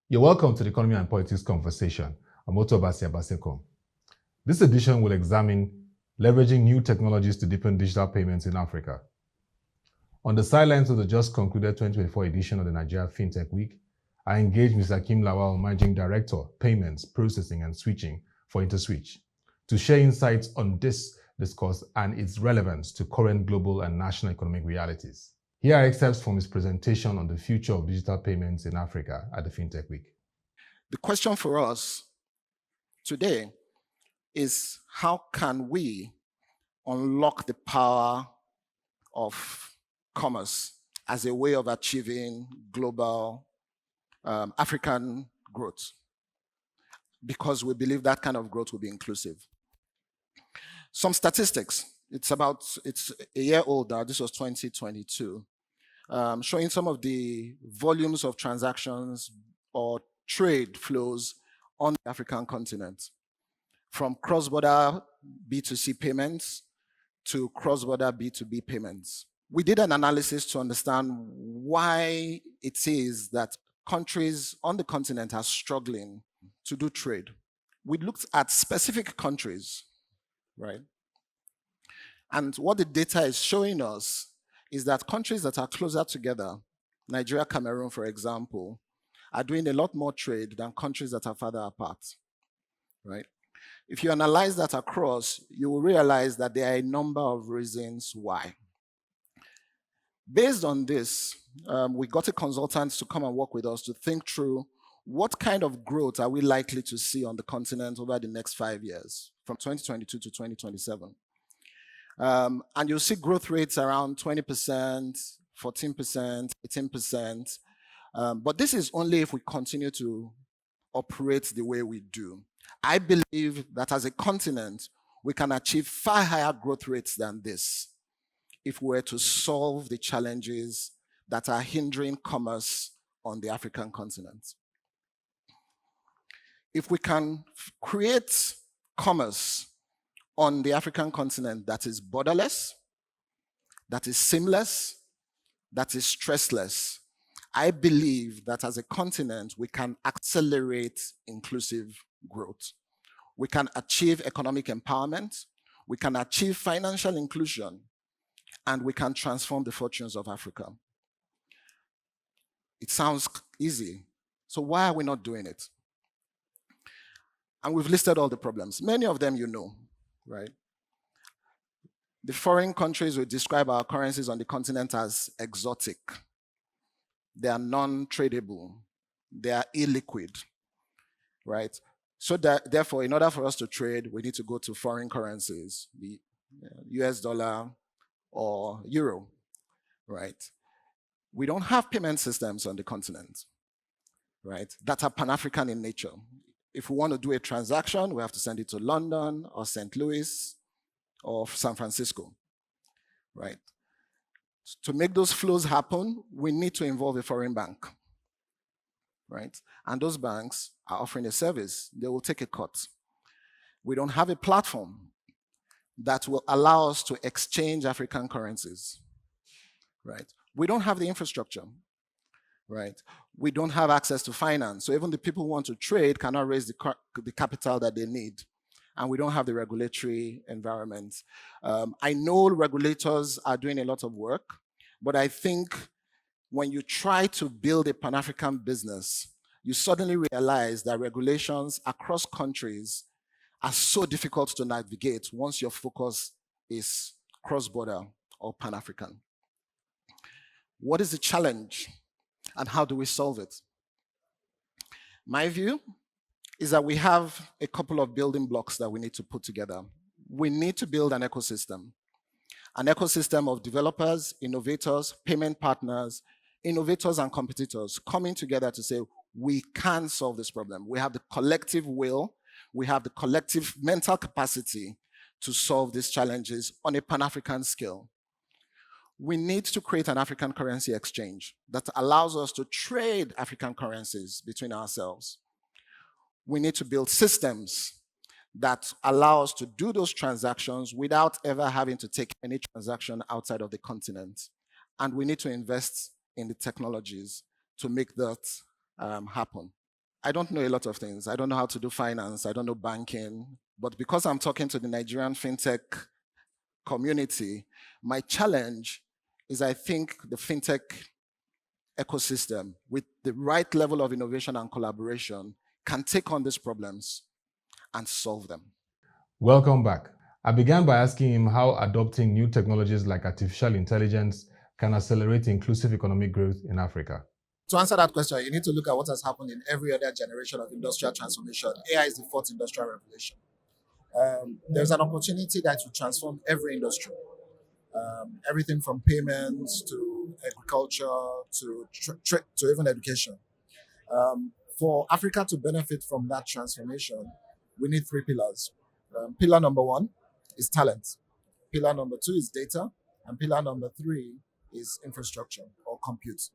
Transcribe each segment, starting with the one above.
You're welcome to the Economy and Politics Conversation. I'm Ottoabasi Abasiekong. This edition will examine leveraging new technologies to deepen digital payments in Africa. On the sidelines of the just concluded 2024 edition of the Nigeria Fintech Week, I engaged Mr. Akeem Lawal, Managing Director, Payments, Processing and Switching for Interswitch, to share insights on this discourse and its relevance to current global and national economic realities. Here are excerpts from his presentation on the future of digital payments in Africa at the Fintech Week. The question for us today is, how can we unlock the power of commerce as a way of achieving global African growth? Because we believe that kind of growth will be inclusive. Some statistics. It's a year old now. This was 2022. Showing some of the volumes of transactions or trade flows on the African continent, from cross-border B2C payments to cross-border B2B payments. We did an analysis to understand why it is that countries on the continent are struggling to do trade. We looked at specific countries, right? And what the data is showing us is that countries that are closer together, Nigeria, Cameroon, for example, are doing a lot more trade than countries that are further apart, right? If you analyze that across, you will realize that there are a number of reasons why. Based on this, we got a consultant to come and work with us to think through what kind of growth are we likely to see on the continent over the next 5 years, from 2022 to 2027. And you'll see growth rates around 20%, 14%, 18%. But this is only if we continue to operate the way we do. I believe that as a continent, we can achieve far higher growth rates than this if we were to solve the challenges that are hindering commerce on the African continent. If we can create commerce on the African continent that is borderless, that is seamless, that is stressless, I believe that as a continent, we can accelerate inclusive growth. We can achieve economic empowerment, we can achieve financial inclusion, and we can transform the fortunes of Africa. It sounds easy, so why are we not doing it? And we've listed all the problems. Many of them you know, right? The foreign countries will describe our currencies on the continent as exotic. They are non-tradable. They are illiquid, right? So that, therefore, in order for us to trade, we need to go to foreign currencies, the US dollar or euro, right? We don't have payment systems on the continent, right, that are Pan-African in nature. If we want to do a transaction, we have to send it to London or St. Louis or San Francisco, right? To make those flows happen, we need to involve a foreign bank, right? And those banks are offering a service. They will take a cut. We don't have a platform that will allow us to exchange African currencies, right? We don't have the infrastructure, right? We don't have access to finance. So even the people who want to trade cannot raise the capital that they need. And we don't have the regulatory environment. I know regulators are doing a lot of work, but I think when you try to build a Pan-African business, you suddenly realize that regulations across countries are so difficult to navigate once your focus is cross-border or Pan-African. What is the challenge and how do we solve it? My view is that we have a couple of building blocks that we need to put together. We need to build an ecosystem of developers, innovators, payment partners, innovators and competitors coming together to say, we can solve this problem. We have the collective will, we have the collective mental capacity to solve these challenges on a Pan-African scale. We need to create an African currency exchange that allows us to trade African currencies between ourselves. We need to build systems that allow us to do those transactions without ever having to take any transaction outside of the continent. And we need to invest in the technologies to make that happen. I don't know a lot of things. I don't know how to do finance. I don't know banking. But because I'm talking to the Nigerian Fintech community, my challenge is I think the Fintech ecosystem, with the right level of innovation and collaboration, can take on these problems and solve them. Welcome back. I began by asking him how adopting new technologies like artificial intelligence can accelerate inclusive economic growth in Africa. To answer that question, you need to look at what has happened in every other generation of industrial transformation. AI is the fourth industrial revolution. There's an opportunity that will transform every industry. Everything from payments to agriculture to even education. For Africa to benefit from that transformation, we need three pillars. Pillar number one is talent. Pillar number two is data. And pillar number three is infrastructure or compute.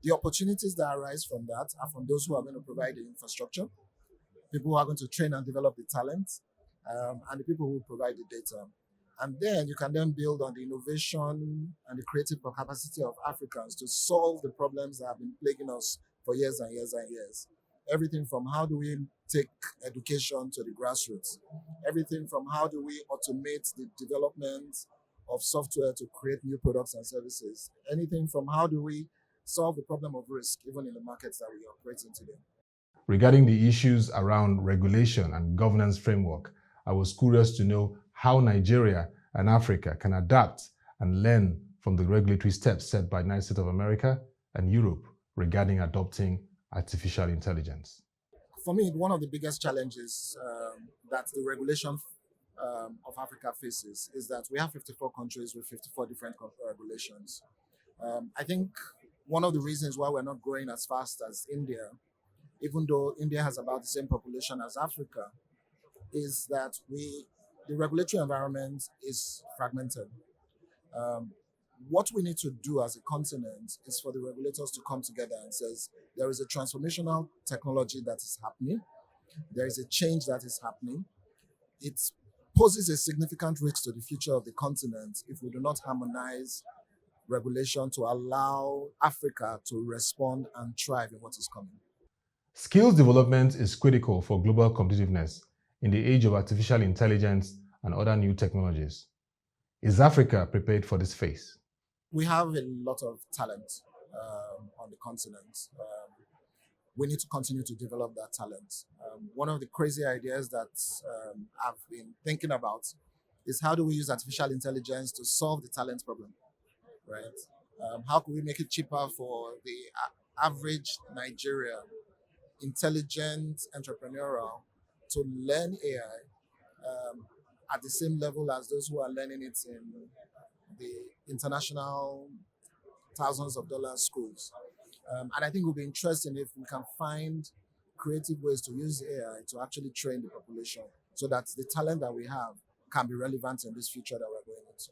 The opportunities that arise from that are from those who are going to provide the infrastructure, people who are going to train and develop the talent, and the people who provide the data. And then you can then build on the innovation and the creative capacity of Africans to solve the problems that have been plaguing us for years and years and years. Everything from how do we take education to the grassroots, everything from how do we automate the development of software to create new products and services, anything from how do we solve the problem of risk even in the markets that we operate in today. Regarding the issues around regulation and governance framework, I was curious to know how Nigeria and Africa can adapt and learn from the regulatory steps set by the United States of America and Europe regarding adopting artificial intelligence. For me, one of the biggest challenges that the regulation of Africa faces is that we have 54 countries with 54 different regulations. I think one of the reasons why we're not growing as fast as India, even though India has about the same population as Africa, is that the regulatory environment is fragmented. What we need to do as a continent is for the regulators to come together and says, there is a transformational technology that is happening. There is a change that is happening. It poses a significant risk to the future of the continent if we do not harmonize regulation to allow Africa to respond and thrive in what is coming. Skills development is critical for global competitiveness in the age of artificial intelligence and other new technologies. Is Africa prepared for this phase? We have a lot of talent on the continent. We need to continue to develop that talent. One of the crazy ideas that I've been thinking about is how do we use artificial intelligence to solve the talent problem, right? How can we make it cheaper for the average Nigerian, intelligent entrepreneurial, to learn AI at the same level as those who are learning it in the international thousands of dollars schools. And I think it will be interesting if we can find creative ways to use AI to actually train the population so that the talent that we have can be relevant in this future that we're going into.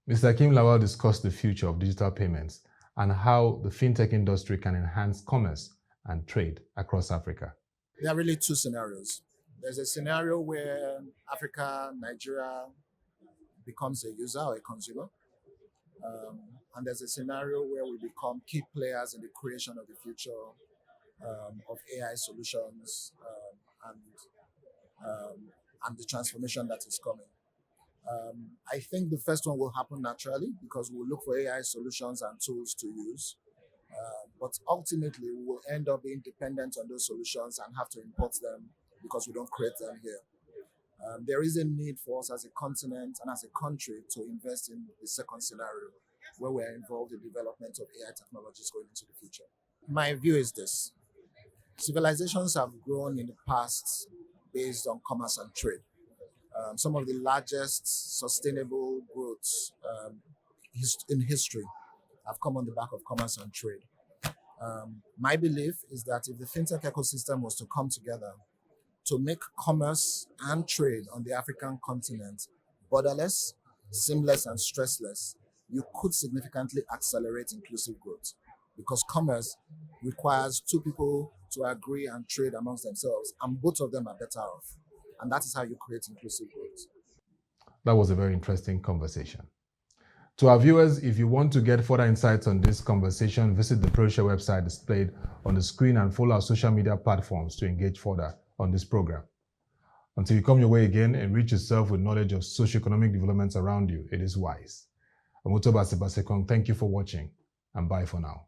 Mr. Akeem Lawal discussed the future of digital payments and how the fintech industry can enhance commerce and trade across Africa. There are really two scenarios. There's a scenario where Africa, Nigeria becomes a user or a consumer. And there's a scenario where we become key players in the creation of the future of AI solutions and the transformation that is coming. I think the first one will happen naturally because we'll look for AI solutions and tools to use. But ultimately, we will end up being dependent on those solutions and have to import them because we don't create them here. There is a need for us as a continent and as a country to invest in the second scenario, where we're involved in the development of AI technologies going into the future. My view is this. Civilizations have grown in the past based on commerce and trade. Some of the largest sustainable growths in history have come on the back of commerce and trade. My belief is that if the fintech ecosystem was to come together to make commerce and trade on the African continent borderless, seamless, and stressless, you could significantly accelerate inclusive growth because commerce requires two people to agree and trade amongst themselves, and both of them are better off. And that is how you create inclusive growth. That was a very interesting conversation. To our viewers, if you want to get further insights on this conversation, visit the ProShare website displayed on the screen and follow our social media platforms to engage further on this program. Until you come your way again, enrich yourself with knowledge of socioeconomic developments around you. It is wise. I'm Ottoabasi Abasiekong. Thank you for watching, and bye for now.